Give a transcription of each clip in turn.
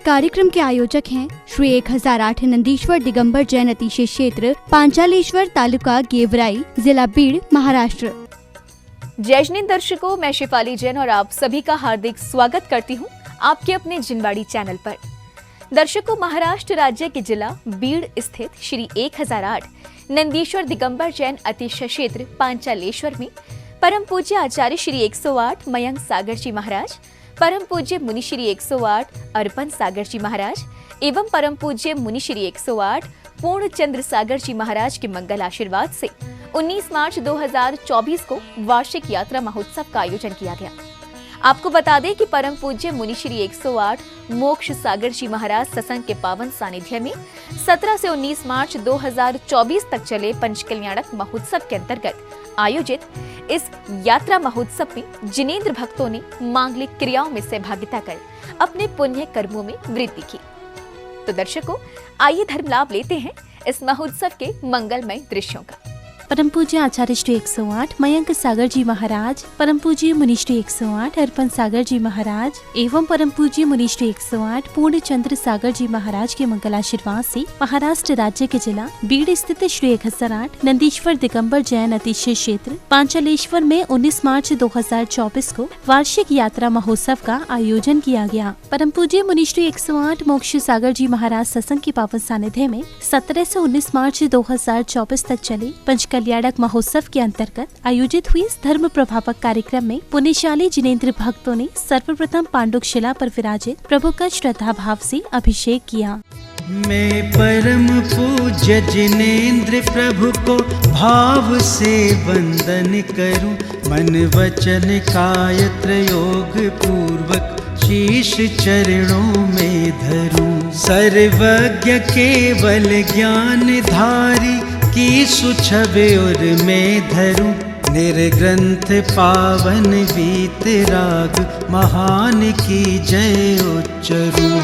कार्यक्रम के आयोजक हैं श्री 1008 नंदीश्वर दिगंबर जैन अतिशय क्षेत्र पांचालेश्वर तालुका गेवराई जिला बीड़ महाराष्ट्र। जय जिन दर्शकों, मैं शिफाली जैन और आप सभी का हार्दिक स्वागत करती हूं आपके अपने जिनवाड़ी चैनल पर। दर्शकों, महाराष्ट्र राज्य के जिला बीड़ स्थित श्री 1008 नंदीश्वर दिगंबर जैन अतिशय क्षेत्र पांचालेश्वर में परम पूज्य आचार्य श्री 108 मयंक सागर जी महाराज, परम पूज्य मुनि श्री 108 अर्पण सागर जी महाराज एवं परम पूज्य मुनि श्री 108 पूर्ण चंद्र सागर जी महाराज के मंगल आशीर्वाद से 19 मार्च 2024 को वार्षिक यात्रा महोत्सव का आयोजन किया गया। आपको बता दें कि परम पूज्य मुनि श्री 108 मोक्ष सागर जी महाराज सत्संग के पावन सानिध्य में 17 से 19 मार्च 2024 तक चले पंचकल्याणक महोत्सव के अंतर्गत आयोजित इस यात्रा महोत्सव में जिनेंद्र भक्तों ने मांगलिक क्रियाओं में सहभागिता कर अपने पुण्य कर्मों में वृद्धि की। तो दर्शकों, आइए धर्म लाभ लेते हैं इस महोत्सव के मंगलमय दृश्यों का। परम पूज्य आचार्य श्री 108 मयंक सागर जी महाराज, परम पूज्य मुनि श्री 108 अर्पण सागर जी महाराज एवं परम पूज्य मुनि श्री 108 पूर्ण चंद्र सागर जी महाराज के मंगलाशीर्वाद से महाराष्ट्र राज्य के जिला बीड़ स्थित श्री 1008 नंदीश्वर दिगंबर जैन अतिशय क्षेत्र पांचालेश्वर में 19 मार्च 2024 को वार्षिक यात्रा महोत्सव का आयोजन किया गया। परम पूज्य मुनि श्री 108 मोक्ष सागर जी महाराज सत्संग के पावन सानिध्य में 17 से 19 मार्च 2024 तक चले कल्याणक महोत्सव के अंतर्गत आयोजित हुई इस धर्म प्रभावक कार्यक्रम में पुण्यशाली जिनेंद्र भक्तों ने सर्वप्रथम पांडुक शिला पर विराजित प्रभु का श्रद्धा भाव से अभिषेक किया। मैं परम पूज्य जिनेंद्र प्रभु को भाव से वंदन करूं, मन वचन काय त्रयोग पूर्वक शीश चरणों में धरूं। सर्वज्ञ केवल ज्ञान धारी की सुछवे और मैं धरूं, निर्ग्रंथ पावन वीत राग महान की जय उच्चरूं।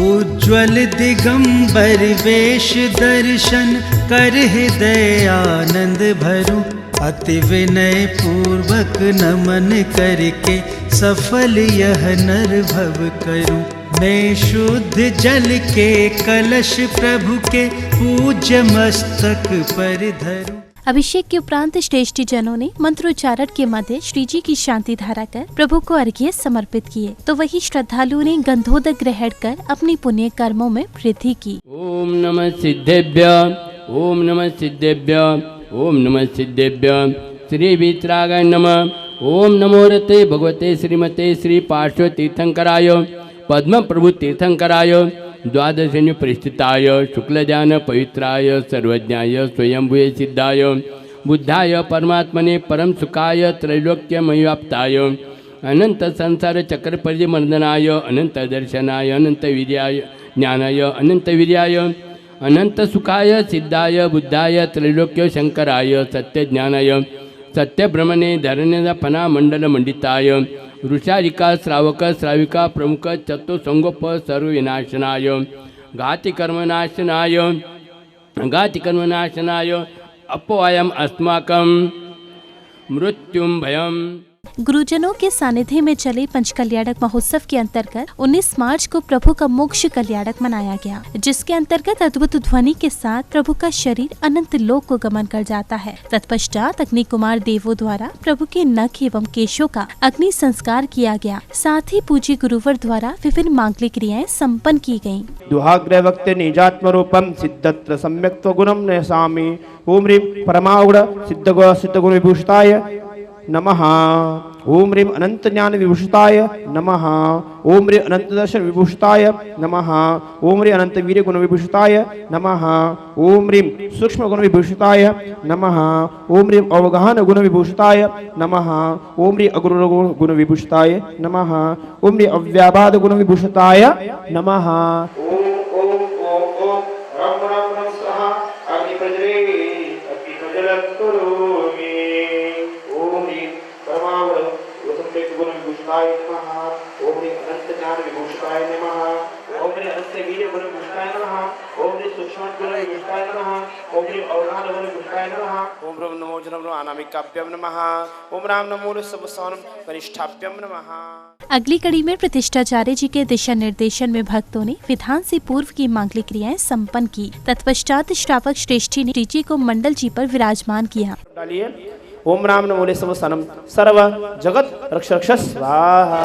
उज्ज्वल दिगंबर वेश दर्शन कर हृदय आनंद भरूं, अति विनय पूर्वक नमन करके सफल यह नरभव करूं। मैं शुद्ध जल के कलश प्रभु के पूज्य मस्तक पर धरूं। अभिषेक के उपरांत श्रेष्ठ जनों ने मंत्रोच्चारण के मध्य श्री जी की शांति धारा कर प्रभु को अर्घ्य समर्पित किए, तो वही श्रद्धालुओं ने गंधोदक ग्रहण कर अपनी पुण्य कर्मों में वृद्धि की। ओम नमः सिद्धेभ्य, ओम नमः सिद्धेभ्य, ओम नमः सिद्धेभ्य। श्री वीतरागाय नमः। ओम नमो रते भगवते श्रीमते श्री पार्श्व तीर्थंकराय पद्म प्रभु तीर्थंकराय द्वादशन्य परिस्थिताय शुक्लज्ञान पवित्राय सर्वज्ञाय स्वयंभुवे सिद्धाय बुद्धाय परमात्मने परम सुखाय त्रैलोक्यमयाप्ताय अनंत संसार चक्र परिमर्दनाय अनंत दर्शनाय अनंत वीर्याय ज्ञानाय अनंत वीर्याय अनंत सुखाय सिद्धाय बुद्धाय त्रैलोक्य शंकराय सत्य ज्ञानाय सत्य ब्रह्मणे धरण्यपना मंडल मंडिताय ऋषारिका श्रावक श्राविका प्रमुख चतुसंगोप सर्वविनाशनाय घाति कर्मनाशनाय अपोयम अस्माकं मृत्युम भयम। गुरुजनों के सानिध्य में चले पंचकल्याणक महोत्सव के अंतर्गत 19 मार्च को प्रभु का मोक्ष कल्याणक मनाया गया, जिसके अंतर्गत अद्भुत ध्वनि के साथ प्रभु का शरीर अनंत लोक को गमन कर जाता है। तत्पश्चात अग्नि कुमार देवों द्वारा प्रभु के नख एवं केशों का अग्नि संस्कार किया गया। साथ ही पूज्य गुरुवर द्वारा विभिन्न मांगलिक क्रियाएं संपन्न की गयी। दुहाग्रह वक्त निजात्म रूपम सिद्धत्र सम्यक्त्व गुणम नसामि। ओम ह्रीं परमाउड सिद्ध गुण विभूषिताय नमः। ओम ह्रीं अनंत ज्ञान विभूषिताय नमः। ओम ह्रीं अनंत दर्शन विभूषिताय नमः। ओम ह्रीं अनंत वीर्य गुण विभूषिताय नमः। ओम ह्रीं सूक्ष्म गुण विभूषिताय नमः। ओम ह्रीं अवगाहन गुण विभूषिताय नमः। ओम ह्रीं अगुरु गुण विभूषिताय नमः। ओम ह्रीं अव्याबाद गुण विभूषिताय नमः। ओम अनंत ज्ञान विभूषिताय नमः। ओम अनंत वीर्य गुण विभूषिताय नमः। ओम सूक्ष्मगुणविभूषिताय नमः। ओम ह्रीं अवधानगुणविभूषिताय नमः। ओम ह्रीं नमो जनम अनामिकाभ्यं नमः। ओम राम नमो सबसानं कनिष्ठाभ्यं नमः। अगली कड़ी में प्रतिष्ठाचार्य जी के दिशा निर्देशन में भक्तों ने विधान से पूर्व की मांगलिक क्रियाएं संपन्न की। तत्पश्चात श्रावक श्रेष्ठी ने जी को मंडल जी पर विराजमान किया। डालिए ओम राम नमो सबसानं सर्व जगत रक्ष स्वाहा।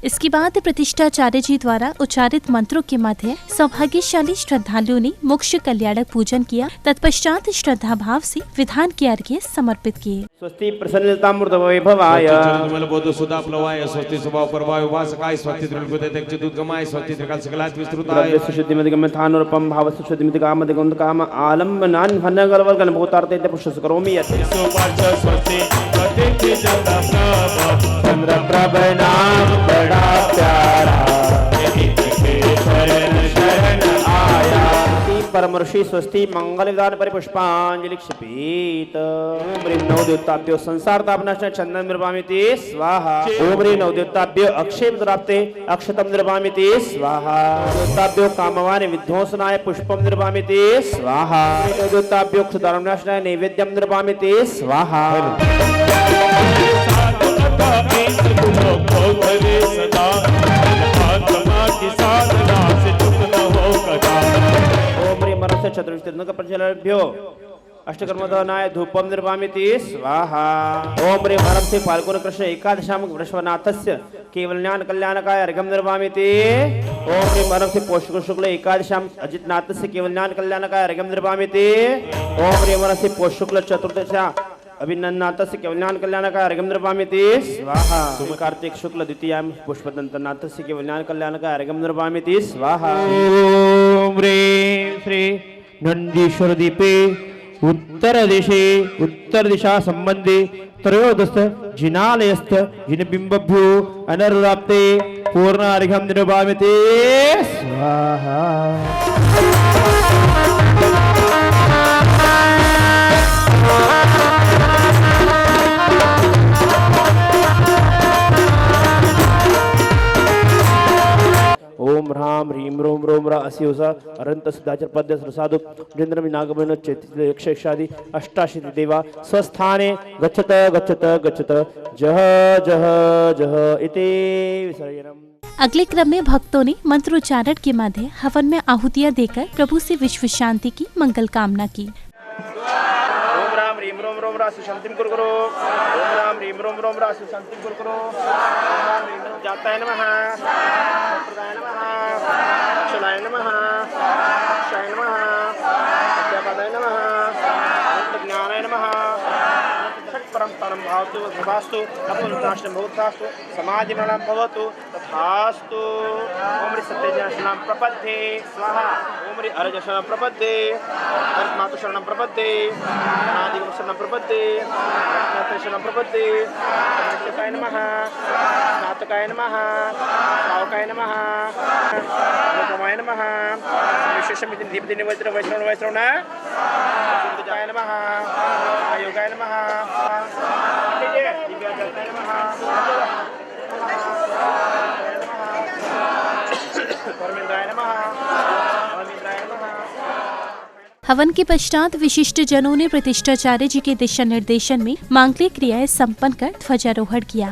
इसके बाद प्रतिष्ठाचार्य जी द्वारा उच्चारित मंत्रों के मध्य सौभाग्यशाली श्रद्धालुओं ने मोक्ष कल्याणक पूजन किया। तत्पश्चात श्रद्धा भाव से विधान के अर्घ्य समर्पित किए। स्वस्ति प्रसन्नतामृत वैभवाय सुधाप्लवाय स्वस्ति स्वभाव परवाय उपासकाय स्वस्ति त्रिलोकदेतक्षुदुद्गमाय स्वस्ति त्रिकालसकलात् विस्तृताय द्रव्य सुशुद्धिमदिगम्यथानुरूपं भावसुशुद्धिमिति कामदिगुणकाम आलम्बनान् भन्नगलवल्गन भूतार्थे पुष्पस करोमि यत् स्वस्ति प्रत्यक्ष चंद्रप्रभनाम बड़ा प्यारा शरण आया। परम ऋषि स्वस्ति मंगल विधान परिपुष्पांजलि क्षिपीत। ओम ह्रीं नवद्योताभ्यो संसार तापनाशनाय चंदन निर्वामिति स्वाहा। ओम ह्रीं नवद्योताभ्यो अक्षय प्राप्ते अक्षतम निर्वामिति स्वाहा। नवद्योताभ्यो कामवानि विध्वंसनाय पुष्पम निर्वामिति स्वाहा। नवद्योताभ्यो क्षुधारणाशनाय नैवेद्यम निर्वामिति स्वाहा। ओम ह्रीं मनस्य चतुर्विंशतिनक प्रज्वलेभ्यो अष्टकर्मदानाय धूपम निर्वामिति स्वाहा। ओम ह्रीं हरम से फाल्गुन कृष्ण एकादशाम वृषभनाथस्य केवल्यान कल्याणकाय अर्घ्यं निर्वामिति। ओम ह्रीं हरम से पौष शुक्ल एकादशाम अजितनाथस्य केवल्यान कल्याणकाय अर्घ्यं निर्वामिति। ओम ह्रीं हरम से पौष शुक्ल चतुर्दशा अभिनन्नाथस्य केवल्यान कल्याणकाय अर्घ्यं निर्वामिति स्वाहा। कार्तिक शुक्ल द्वितीयां पुष्पदन्तनाथस्य केवल्यान कल्याणकाय अर्घ्यं निर्वामिति स्वाहा। ओम ह्रीं श्री नंदीश्वर दीपे उत्तर दिशा संबंधी त्रयोदश जिनालयस्थ जिनबिंबभ्यो अनरुराप्ते पूर्ण अर्घ्यं निर्वामिति स्वाहा। ओम ह्रां ह्रीं रोम रोम रा अस्योसा अरंत सदाचर पद्य सरसाधु जिन्द्रमि नागमन चैत्य यक्षादि अष्टाशीति देवा स्वस्थाने गच्छत गच्छत गच्छत जह जह जह इति विसर्जनम्। अगले क्रम में भक्तों ने मंत्रोच्चारण के मध्य हवन में आहुतियां देकर प्रभु से विश्व शांति की मंगल कामना की। ओम राम ह्रीं रोम रोम रा सुशांतिं कुरु कुरु। ओम राम ह्रीं रोम रोम रा सुशांतिं कुरु कुरु। ओम राम ह्रीं रोम जाताय नमः प्रदाय नमः अक्षलाय नमः अक्षाय नमः अध्यापदाय नमः ज्ञानाय नमः परम परम भावतु भवास्तु अपनाशनं भवतु समाधिमरणं भवतु तथास्तु। ओम ह्रीं सत्यज्ञानशरणं प्रपद्ये स्वाहा। ओम ह्रीं अरजशरणं प्रपद्ये मातुशरणं प्रपद्ये अनादिगुणशरणं प्रपद्ये रत्नात्रयशरणं प्रपद्ये नमस्ताय नमः स्नातकाय नमः श्रावकाय नमः अनुपमाय नमः विशेषमिति दीपति निवैत्र वैश्रवण जाय नमः आयोगाय नमः दिव्याचार्याय नमः परमेंद्राय नमः परमेंद्राय नमः। हवन के पश्चात विशिष्ट जनों ने प्रतिष्ठाचार्य जी के दिशा निर्देशन में मांगलिक क्रियाएं संपन्न कर ध्वजारोहण किया।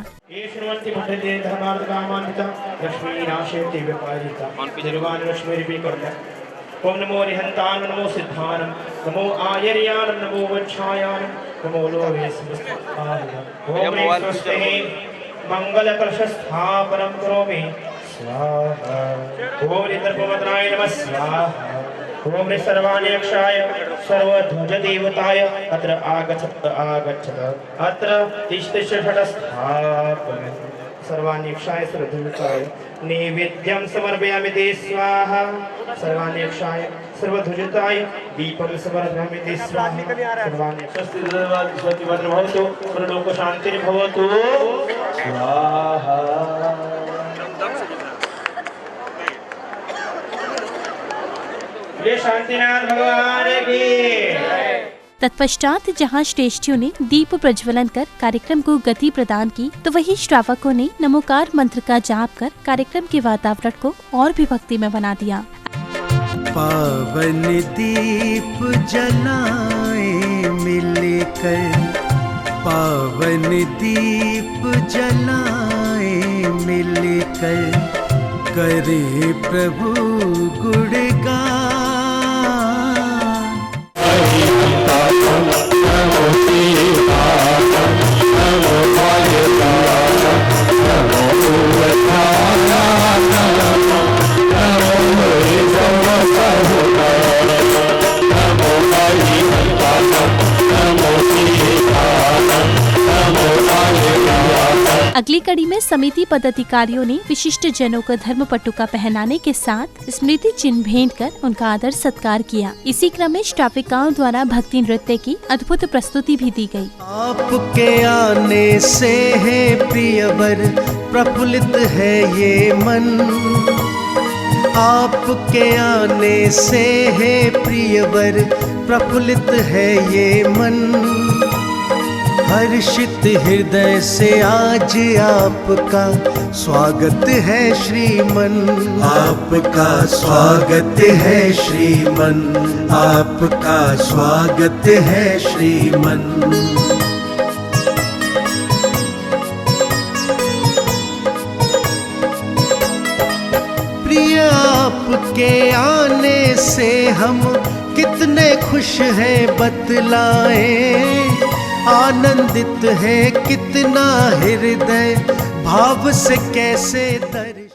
ओम नमो रिहंतान नमो सिद्धान नमो आयर्यान नमो वंशायान नमो लोहे ओम स्वस्ते मंगल कलश स्थापनं करोमि स्वाहा। ओम निद्रपवत्राय नमः स्वाहा। ओम सर्वाणि अक्षाय सर्वध्वज देवताय अत्र आगच्छत अत्र तिष्ठति षट् स्थापनं सर्वाण्यक्षाय सर्वधुताय नैवेद्यं समर्पयामि ते स्वाहा सर्वाण्यक्षाय सर्वधुताय दीपं समर्पयामि ते स्वाहा सर्वाण्यक्षस्ति भद्रभवतु सर्वलोक शान्तिर्भवतु स्वाहा। ये शांतिनाथ भगवान की। तत्पश्चात जहां श्रेष्ठियों ने दीप प्रज्वलन कर कार्यक्रम को गति प्रदान की, तो वही श्रावकों ने नमोकार मंत्र का जाप कर कार्यक्रम के वातावरण को और भी भक्तिमय बना दिया। पावन दीप जलाए मिलकर, पावन दीप जलाए मिलकर, करे प्रभु गुणगान। अगली कड़ी में समिति पदाधिकारियों ने विशिष्ट जनों को धर्म पट्टुका पहनाने के साथ स्मृति चिन्ह भेंट कर उनका आदर सत्कार किया। इसी क्रम में श्राविकाओं द्वारा भक्ति नृत्य की अद्भुत प्रस्तुति भी दी गई। आपके आने से है प्रियवर प्रफुल्लित है ये मन, आपके आने से है प्रियवर प्रफुल्लित है ये मन। हर्षित हृदय से आज आपका स्वागत है श्रीमन, आपका स्वागत है श्रीमन, आपका स्वागत है श्रीमन। प्रिय आपके आने से हम कितने खुश हैं बतलाएं, आनंदित है कितना हृदय भाव से कैसे दर्श।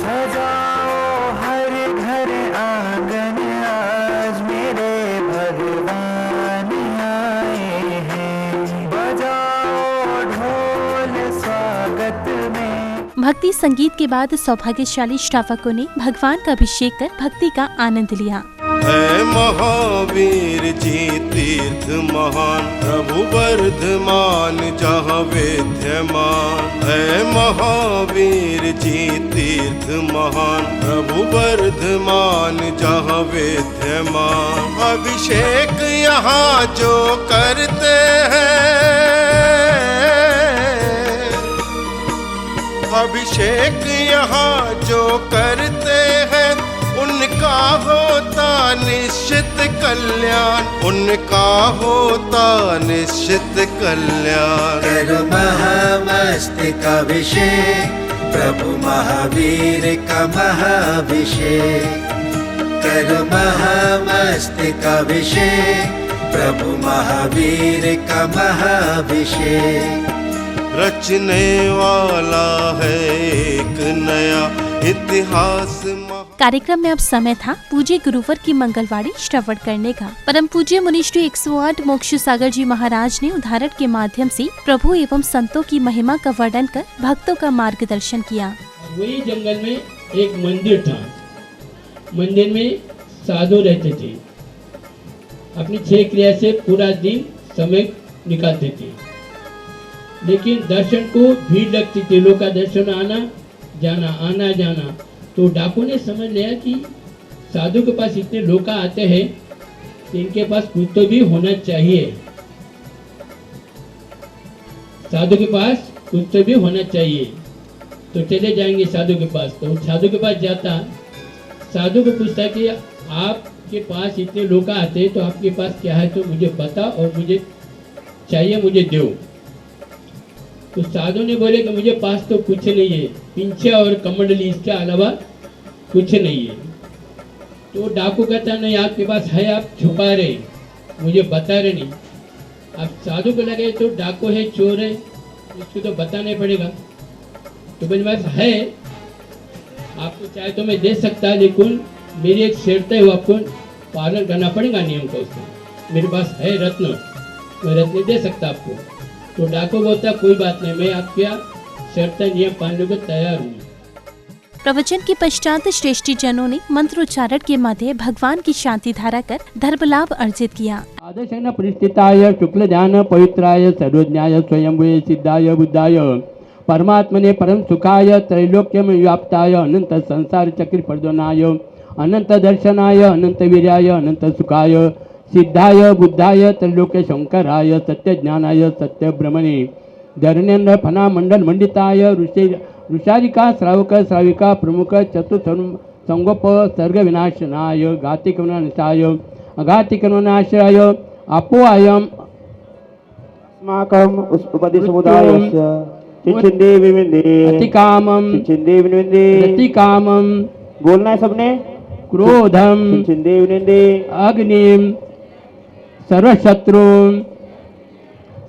सजाओ हर घर आंगन, आज मेरे भगवान आए हैं, बजाओ ढोल स्वागत में। भक्ति संगीत के बाद सौभाग्यशाली श्रावकों ने भगवान का अभिषेक कर भक्ति का आनंद लिया। है महावीर जी तीर्थ महान, प्रभु वर्धमान जहाँ विद्यमान। है महावीर जी तीर्थ महान, प्रभु वर्धमान जहाँ विद्यमान। अभिषेक यहाँ जो करते हैं, अभिषेक यहाँ जो करते हैं, उनका होता निश्चित कल्याण, उनका होता निश्चित कल्याण। करो महामस्तक अभिषेक प्रभु महावीर का महाभिषेक, करो महामस्तक अभिषेक प्रभु महावीर का महाभिषेक। रचने वाला है एक नया इतिहास। कार्यक्रम में अब समय था पूज्य गुरुवर की मंगलवाड़ी श्रवण करने का। परम पूज्य मुनिश्री 108 मोक्ष सागर जी महाराज ने उदाहरण के माध्यम से प्रभु एवं संतों की महिमा का वर्णन कर भक्तों का मार्गदर्शन किया। वही जंगल में एक मंदिर था। मंदिर में साधु रहते थे, अपनी 6 क्रिया से पूरा दिन समय निकालते थे। लेकिन दर्शन को भीड़ लगती थी, लोग का दर्शन आना जाना। तो डाकू ने समझ लिया कि साधु के पास इतने लोग आते हैं तो इनके पास कुछ तो भी होना चाहिए, साधु के पास कुछ तो भी होना चाहिए। तो चले जाएंगे साधु के पास। तो साधु के पास जाता, साधु को पूछता कि आपके पास इतने लोग आते हैं तो आपके पास क्या है तो मुझे बता और मुझे चाहिए, मुझे दो। तो साधु ने बोले कि मुझे पास तो कुछ नहीं है, पिंछे और कमंडली, इसके अलावा कुछ नहीं है। तो डाकू कहता नहीं आपके पास है, आप छुपा रहे, मुझे बता रहे नहीं। अब साधु को लगे तो डाकू है, चोर है, इसको तो बताना पड़ेगा। तो मेरे पास है, आपको चाहे तो मैं दे सकता, लेकिन मेरी एक शर्त है, वो आपको पालन करना पड़ेगा नियम का उसका। मेरे पास है रत्न, मैं रत्न दे सकता आपको। तो डाको बोलता कोई बात नहीं, मैं आपके शर्त नियम पालने को तैयार हूँ। प्रवचन के पश्चात श्रेष्ठी जनों ने मंत्रोच्चारण के मध्य भगवान की शांति धारा कर धर्म लाभ अर्जित किया। आदर्शन परिस्थिताय शुक्ल ज्ञान पवित्राय सर्वज्ञाय स्वयंभुवे सिद्धाय बुद्धाय परमात्मने परम सुखाय त्रैलोक्यम व्याप्ताय अनंत संसार चक्र प्रदोनाय अनंत दर्शनाय अनंत वीर्याय अनंत सुखाय सिद्धाय बुद्धाय त्रैलोक्य शंकराय सत्य ज्ञानाय सत्य ब्रह्मणे धर्मेन्द्र फना मंडल मंडिताय ऋषारिका श्रावक श्राविका प्रमुख चतुर्संगोप सर्ग विनाशनाय घातिक विनाशाय अघातिक विनाशाय अपोयम अस्माकम् उपदिसमुदायस्य चिचिंदे विविंदे अतिकामम चिचिंदे विविंदे रतिकामम बोलना है सबने। क्रोधम चिचिंदे विविंदे अग्निम सर्वशत्रुम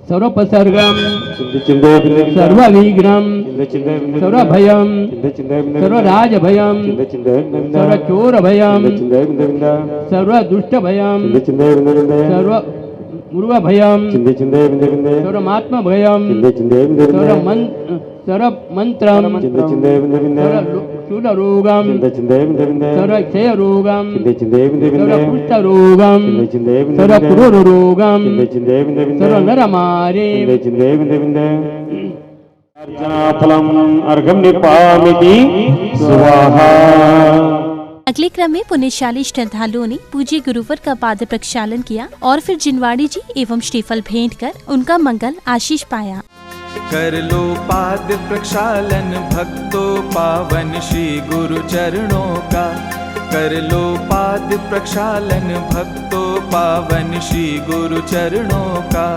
सर्वोपसर्गम चिचिंदे विविंदे सर्वविघ्नम चिचिंदे विविंदे सर्वभयम चिचिंदे विविंदे सर्वराजभयम चिचिंदे विविंदे सर्वचोरभयम चिचिंदे विविंदे सर्वदुष्टभयम चिचिंदे विविंदे सर्वमूर्वभयम चिचिंदे विविंदे सर्वमात्मभयम चिचिंदे विविंदे सर्वमन्त्रम चिचिंदे विविंदे सर्वशूलरोगम चिचिंदे विविंदे सर्वक्षयरोगम चिचिंदे विविंदे सर्वकुष्ठरोगम चिचिंदे विविंदे सर्वक्रूररोगम चिचिंदे विविंदे सर्वनरमारे चिचिंदे विविंदे अर्चनाफलम अर्घम निपामिति स्वाहा। अगले क्रम में पुण्यशाली श्रद्धालुओं ने पूज्य गुरुवर का पाद प्रक्षालन किया और फिर जिनवाड़ी जी एवं श्रीफल भेंट कर उनका मंगल आशीष पाया। कर लो पाद प्रक्षालन भक्तों पावन श्री गुरु चरणों का। कर लो पाद प्रक्षालन भक्तों पावन श्री गुरु चरणों का।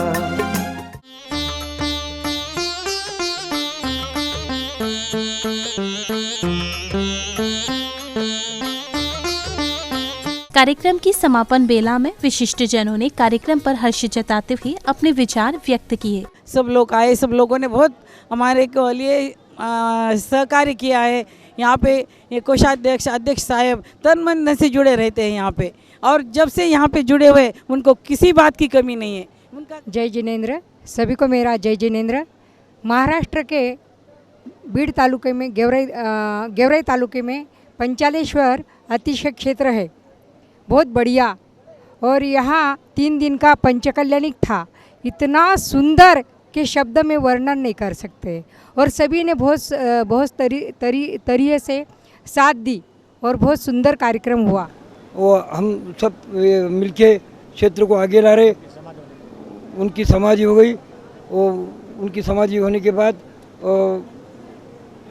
कार्यक्रम की समापन बेला में विशिष्ट जनों ने कार्यक्रम पर हर्ष जताते हुए अपने विचार व्यक्त किए। सब लोग आए, सब लोगों ने बहुत हमारे को लिए सहकार्य किया है। यहाँ पे ये कोषाध्यक्ष अध्यक्ष साहब तन मन धन से जुड़े रहते हैं यहाँ पे, और जब से यहाँ पे जुड़े हुए उनको किसी बात की कमी नहीं है। उनका जय जिनेंद्र। सभी को मेरा जय जिनेंद्र। महाराष्ट्र के बीड़ तालुके में गेवराई तालुके में पंचालेश्वर अतिशय क्षेत्र है, बहुत बढ़िया। और यहाँ 3 दिन का पंचकल्याणिक था, इतना सुंदर के शब्द में वर्णन नहीं कर सकते। और सभी ने बहुत तरीके से साथ दी और बहुत सुंदर कार्यक्रम हुआ। वो हम सब मिलके क्षेत्र को आगे ला रहे। उनकी समाधि हो गई, वो उनकी समाधि होने के बाद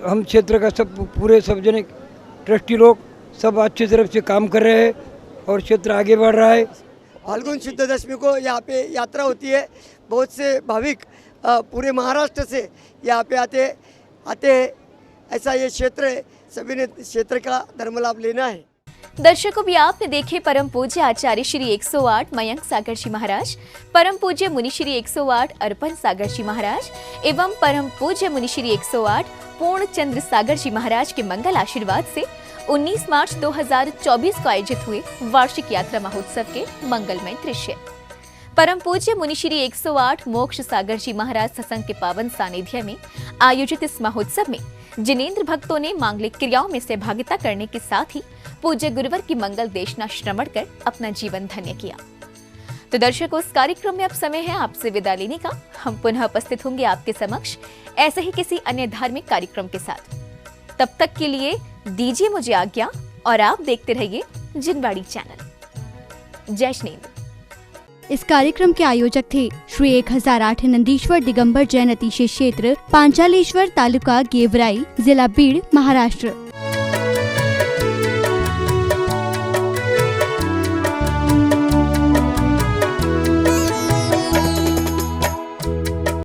हम क्षेत्र का सब पूरे सार्वजनिक ट्रस्टी लोग सब अच्छी तरफ से काम कर रहे हैं और क्षेत्र आगे बढ़ रहा है। फाल्गुन शुद्ध दशमी को यहाँ पे यात्रा होती है। बहुत से भाविक पूरे महाराष्ट्र से यहाँ पे आते हैं। ऐसा ये क्षेत्र है, सभी ने क्षेत्र का धर्म लाभ लेना है। दर्शकों, भी आपने देखे परम पूज्य आचार्य श्री 108 मयंक सागर जी महाराज, परम पूज्य मुनि श्री 108 अर्पण सागर जी महाराज एवं परम पूज्य मुनि श्री 108 पूर्ण चंद्र सागर जी महाराज के मंगल आशीर्वाद से 19 मार्च 2024 को आयोजित हुए वार्षिक यात्रा महोत्सव के मंगलमय दृश्य। परम पूज्य मुनि श्री 108 मोक्ष सागर जी महाराज सत्संग के पावन सानिध्य में आयोजित इस महोत्सव में जिनेंद्र भक्तों ने मांगलिक क्रियाओं में सहभागिता करने के साथ ही पूज्य गुरुवर की मंगल देशना श्रवण कर अपना जीवन धन्य किया। तो दर्शकों, इस कार्यक्रम में अब समय है आपसे विदा लेने का। हम पुनः उपस्थित होंगे आपके समक्ष ऐसे ही किसी अन्य धार्मिक कार्यक्रम के साथ। तब तक के लिए दीजिए मुझे आज्ञा और आप देखते रहिए जिनवाड़ी चैनल। जय जिनेंद्र। इस कार्यक्रम के आयोजक थे श्री 1008 नंदीश्वर दिगंबर जैन अतिशय क्षेत्र, पांचालेश्वर तालुका गेवराई, जिला बीड़, महाराष्ट्र।